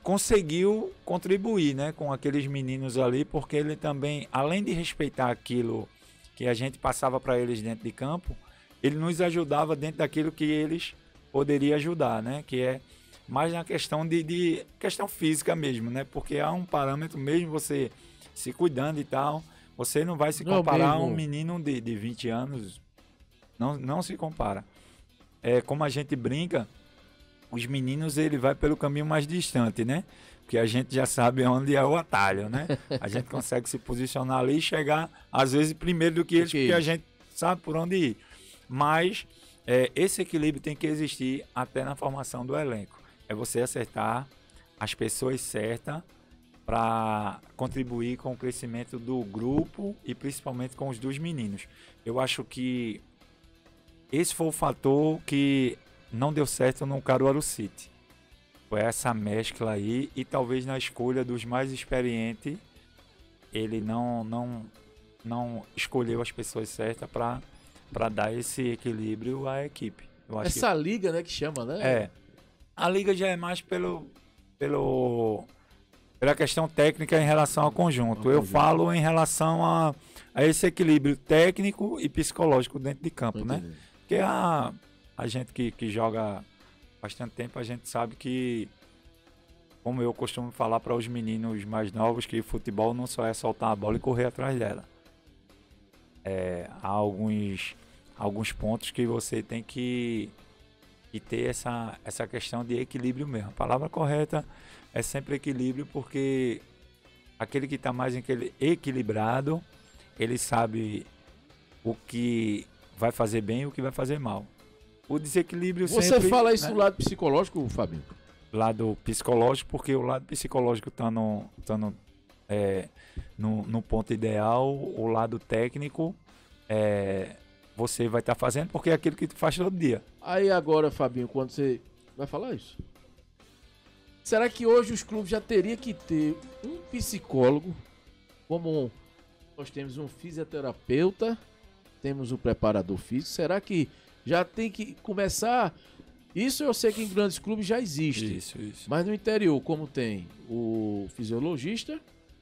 conseguiu contribuir, né, com aqueles meninos ali, porque ele também, além de respeitar aquilo que a gente passava para eles dentro de campo, ele nos ajudava dentro daquilo que eles poderiam ajudar, né? Que é mais na questão de questão física mesmo, né? Porque há um parâmetro, mesmo você se cuidando e tal, você não vai se comparar a um menino de 20 anos, não se compara. Como a gente brinca, os meninos, ele vai pelo caminho mais distante, né? Porque a gente já sabe onde é o atalho, né? A gente consegue se posicionar ali e chegar, às vezes, primeiro do que eles, porque a gente sabe por onde ir. Mas esse equilíbrio tem que existir até na formação do elenco. É você acertar as pessoas certas para contribuir com o crescimento do grupo e principalmente com os dos meninos. Eu acho que esse foi o fator que não deu certo no Caruaru City. Foi essa mescla aí, e talvez na escolha dos mais experientes ele não escolheu as pessoas certas para dar esse equilíbrio à equipe. Eu acho essa liga, né, que chama, né? A liga já é mais pela questão técnica em relação ao conjunto. Eu falo em relação a esse equilíbrio técnico e psicológico dentro de campo, né? Porque a gente que joga bastante tempo, a gente sabe que, como eu costumo falar para os meninos mais novos, que futebol não só é soltar a bola e correr atrás dela. Há alguns pontos que você tem que ter essa questão de equilíbrio mesmo. A palavra correta é sempre equilíbrio, porque aquele que está mais equilibrado, ele sabe o que vai fazer bem e o que vai fazer mal. O desequilíbrio sempre... Você fala isso, né, do lado psicológico, Fabinho? Lado psicológico, porque o lado psicológico está no ponto ideal, o lado técnico você vai estar fazendo porque é aquilo que tu faz todo dia. Aí agora, Fabinho, quando você vai falar isso, será que hoje os clubes já teriam que ter um psicólogo, como nós temos um fisioterapeuta, temos um preparador físico? Será que já tem que começar? Isso eu sei que em grandes clubes já existe. Isso. Mas no interior, como tem o fisiologista,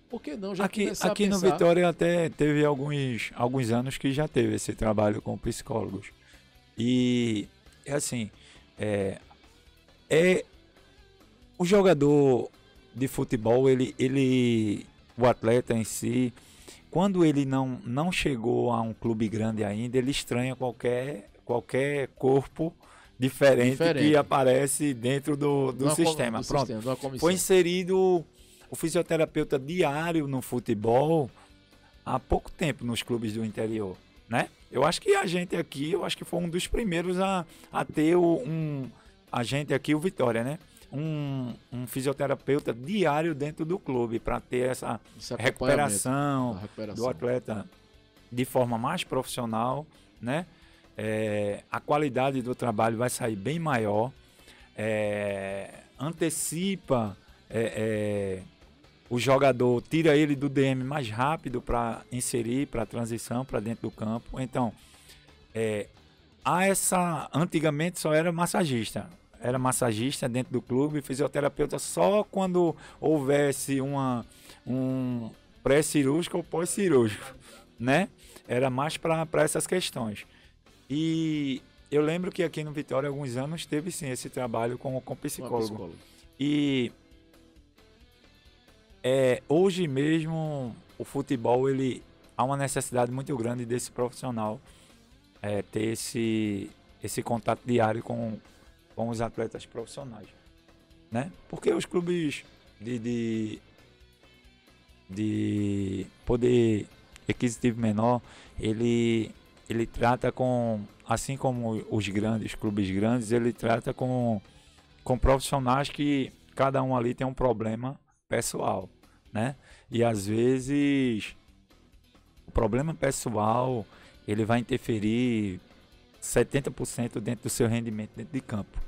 por que não já começar a pensar? Aqui no Vitória até teve alguns anos que já teve esse trabalho com psicólogos. E assim, o jogador de futebol, o atleta em si, quando ele não chegou a um clube grande ainda, ele estranha qualquer corpo diferente que aparece dentro do sistema. Pronto. Foi inserido o fisioterapeuta diário no futebol há pouco tempo nos clubes do interior, né? Eu acho que a gente aqui, foi um dos primeiros a ter a gente aqui, o Vitória, né? Um fisioterapeuta diário dentro do clube para ter essa recuperação do atleta de forma mais profissional, né? A qualidade do trabalho vai sair bem maior, antecipa o jogador, tira ele do DM mais rápido para inserir, para transição, para dentro do campo. Então, antigamente só era massagista. Era massagista dentro do clube, fisioterapeuta só quando houvesse um pré-cirúrgico ou pós-cirúrgico, né? Era mais para essas questões. E eu lembro que aqui no Vitória, há alguns anos, teve sim esse trabalho com psicólogo. E hoje mesmo o futebol, há uma necessidade muito grande desse profissional ter esse contato diário com os atletas profissionais, né? Porque os clubes de poder aquisitivo menor, ele trata assim como os clubes grandes, ele trata com profissionais que cada um ali tem um problema pessoal, né? E às vezes o problema pessoal, ele vai interferir 70% dentro do seu rendimento dentro de campo.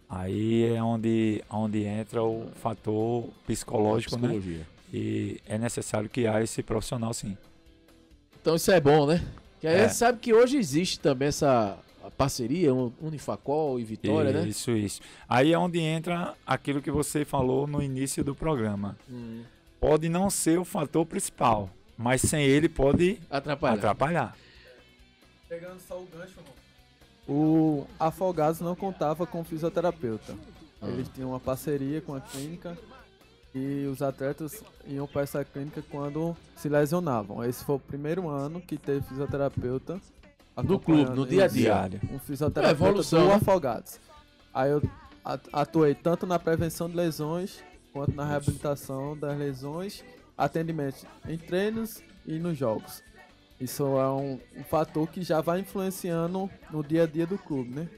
Aí é onde entra o fator psicológico, né? E é necessário que haja esse profissional, sim. Então isso é bom, né? Que aí a gente sabe que hoje existe também essa parceria, Unifacol e Vitória, né? Isso. Aí é onde entra aquilo que você falou no início do programa. Pode não ser o fator principal, mas sem ele pode atrapalhar. Pegando só o gancho, o Afogados não contava com fisioterapeuta. Eles tinham uma parceria com a clínica e os atletas iam para essa clínica quando se lesionavam. Esse foi o primeiro ano que teve fisioterapeuta no clube, no dia a dia. Um fisioterapeuta do Afogados. Aí eu atuei tanto na prevenção de lesões quanto na reabilitação das lesões, atendimento em treinos e nos jogos. Isso é um fator que já vai influenciando no dia a dia do clube, né?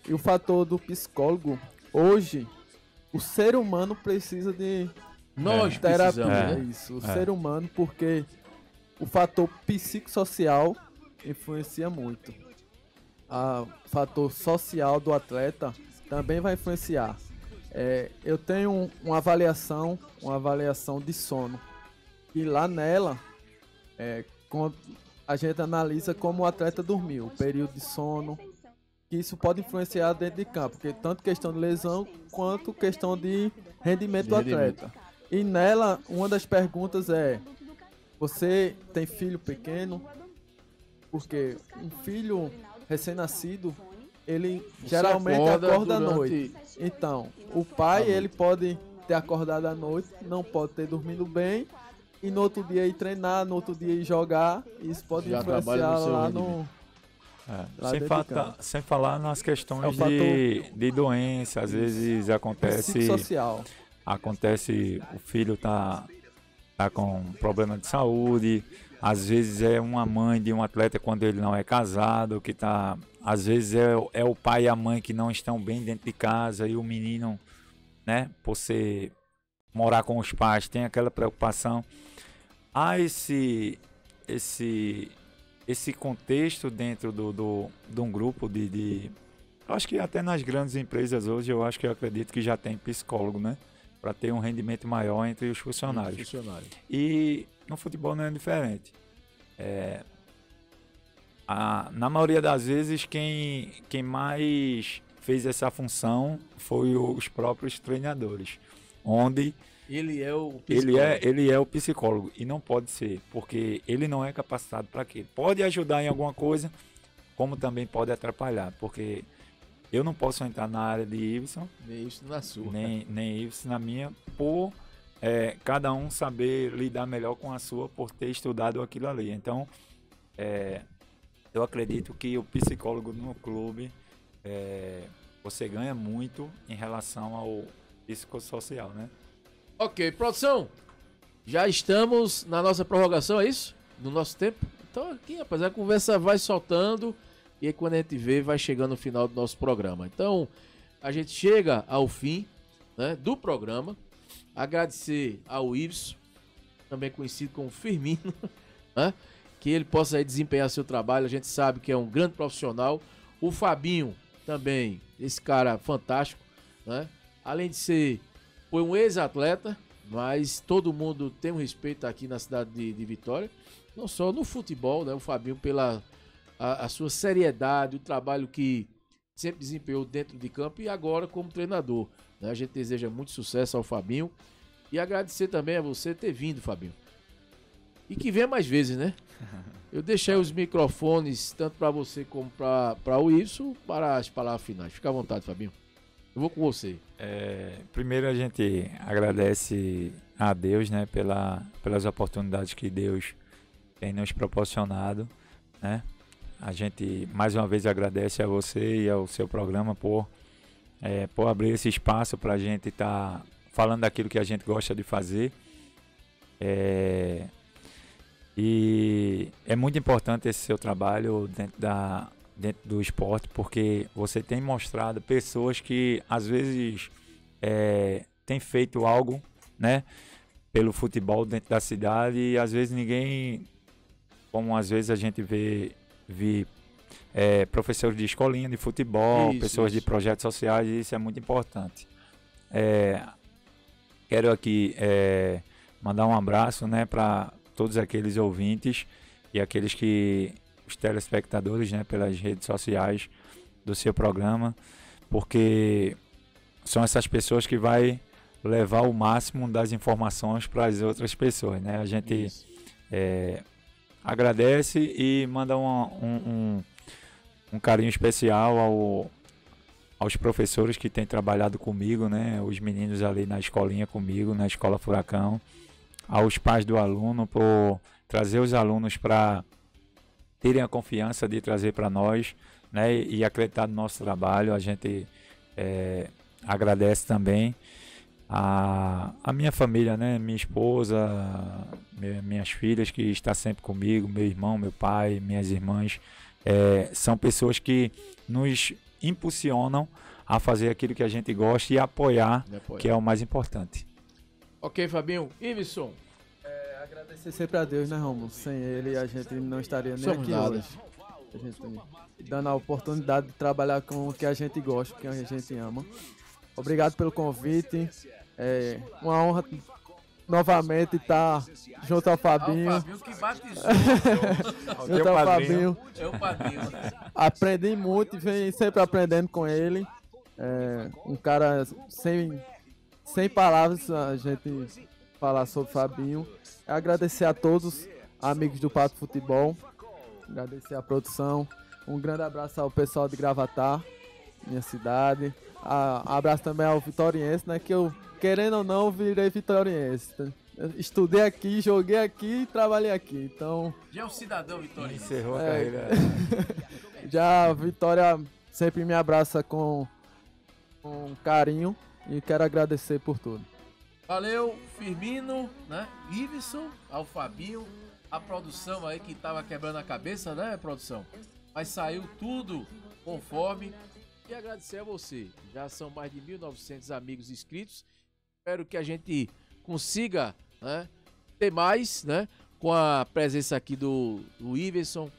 E o fator do psicólogo, hoje, o ser humano precisa de terapia. Né? Isso, o ser humano, porque o fator psicossocial influencia muito. O fator social do atleta também vai influenciar. Eu tenho uma avaliação de sono. E lá nela, a gente analisa como o atleta dormiu, o período de sono, que isso pode influenciar dentro de campo, porque tanto questão de lesão quanto questão de rendimento do atleta. E nela, uma das perguntas é: você tem filho pequeno? Porque um filho recém-nascido, ele geralmente acorda à noite. Então, o pai, ele pode ter acordado à noite, não pode ter dormido bem, e no outro dia ir treinar, no outro dia ir jogar, isso pode influenciar lá no... Sem falar nas questões de doença, às vezes acontece o filho tá com problema de saúde, às vezes é uma mãe de um atleta quando ele não é casado, às vezes é o pai e a mãe que não estão bem dentro de casa e o menino, né, por morar com os pais, tem aquela preocupação. Há esse contexto dentro de um grupo de eu acho que até nas grandes empresas hoje, eu acredito que já tem psicólogo, né? Para ter um rendimento maior entre os funcionários. E no futebol não é diferente. Na maioria das vezes, quem mais fez essa função foi os próprios treinadores, onde ele é o psicólogo. Ele é o psicólogo e não pode ser, porque ele não é capacitado para aquilo. Pode ajudar em alguma coisa, como também pode atrapalhar, porque eu não posso entrar na área de Iveson, nem isso na sua, nem Iveson na minha, por cada um saber lidar melhor com a sua por ter estudado aquilo ali. Então, eu acredito que o psicólogo no clube, você ganha muito em relação ao psicossocial, né? Ok, produção, já estamos na nossa prorrogação, é isso? No nosso tempo? Então aqui, rapaz, a conversa vai soltando e aí quando a gente vê, vai chegando no final do nosso programa. Então, a gente chega ao fim, né, do programa. Agradecer ao Ives, também conhecido como Firmino, né, que ele possa aí desempenhar seu trabalho. A gente sabe que é um grande profissional. O Fabinho também, esse cara fantástico, né? Além de ser, foi um ex-atleta, mas todo mundo tem um respeito aqui na cidade de Vitória, não só no futebol, né? O Fabinho pela a sua seriedade, o trabalho que sempre desempenhou dentro de campo e agora como treinador, né? A gente deseja muito sucesso ao Fabinho e agradecer também a você ter vindo, Fabinho. E que venha mais vezes, né? Eu deixei os microfones, tanto para você como para o Wilson, para as palavras finais. Fica à vontade, Fabinho. Eu vou com você. Primeiro a gente agradece a Deus, né, pelas oportunidades que Deus tem nos proporcionado, né? A gente mais uma vez agradece a você e ao seu programa por abrir esse espaço para a gente estar falando daquilo que a gente gosta de fazer. E é muito importante esse seu trabalho dentro do esporte, porque você tem mostrado pessoas que às vezes têm feito algo, né, pelo futebol dentro da cidade e às vezes ninguém, como às vezes a gente vê professores de escolinha de futebol, pessoas de projetos sociais, e isso é muito importante. Quero aqui mandar um abraço, né, para todos aqueles ouvintes e aqueles os telespectadores, né, pelas redes sociais do seu programa, porque são essas pessoas que vai levar o máximo das informações para as outras pessoas, né? A gente agradece e manda um carinho especial aos professores que têm trabalhado comigo, né? Os meninos ali na escolinha comigo, na Escola Furacão, aos pais do aluno por trazer os alunos para terem a confiança de trazer para nós, né? E acreditar no nosso trabalho. A gente agradece também a minha família, né? Minha esposa, minhas filhas que estão sempre comigo, meu irmão, meu pai, minhas irmãs, são pessoas que nos impulsionam a fazer aquilo que a gente gosta e apoiar, que é o mais importante. Ok, Fabinho. Iveson. Agradecer sempre a Deus, né, Romulo? Sem ele a gente não estaria nem aqui hoje. A gente dando a oportunidade de trabalhar com o que a gente gosta, com o que a gente ama. Obrigado pelo convite. É uma honra novamente estar junto ao Fabinho. O Fabinho que batizou. Junto ao Fabinho. É o padrinho. Aprendi muito e venho sempre aprendendo com ele. Um cara sem palavras a gente falar sobre o Fabinho. Agradecer a todos, amigos do Pato Futebol. Agradecer a produção. Um grande abraço ao pessoal de Gravatar, minha cidade. Abraço também ao vitoriense, né? Que eu, querendo ou não, virei vitoriense. Eu estudei aqui, joguei aqui e trabalhei aqui. Então. Já é um cidadão vitoriense. Encerrou a carreira. Já a Vitória sempre me abraça com carinho e quero agradecer por tudo. Valeu, Firmino, né? Iveson, ao Fabinho, a produção aí que tava quebrando a cabeça, né, produção? Mas saiu tudo conforme. E agradecer a você. Já são mais de 1.900 amigos inscritos. Espero que a gente consiga, né, ter mais, né, com a presença aqui do Iveson,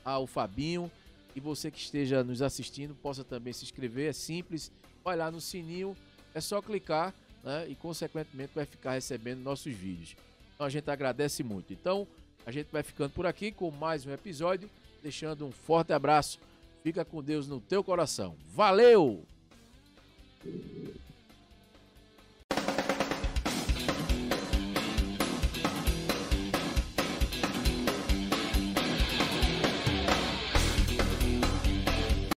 ao Fabinho. E você que esteja nos assistindo, possa também se inscrever. É simples. Vai lá no sininho, é só clicar, né, e consequentemente vai ficar recebendo nossos vídeos. Então a gente agradece muito. Então a gente vai ficando por aqui com mais um episódio, deixando um forte abraço. Fica com Deus no teu coração. Valeu!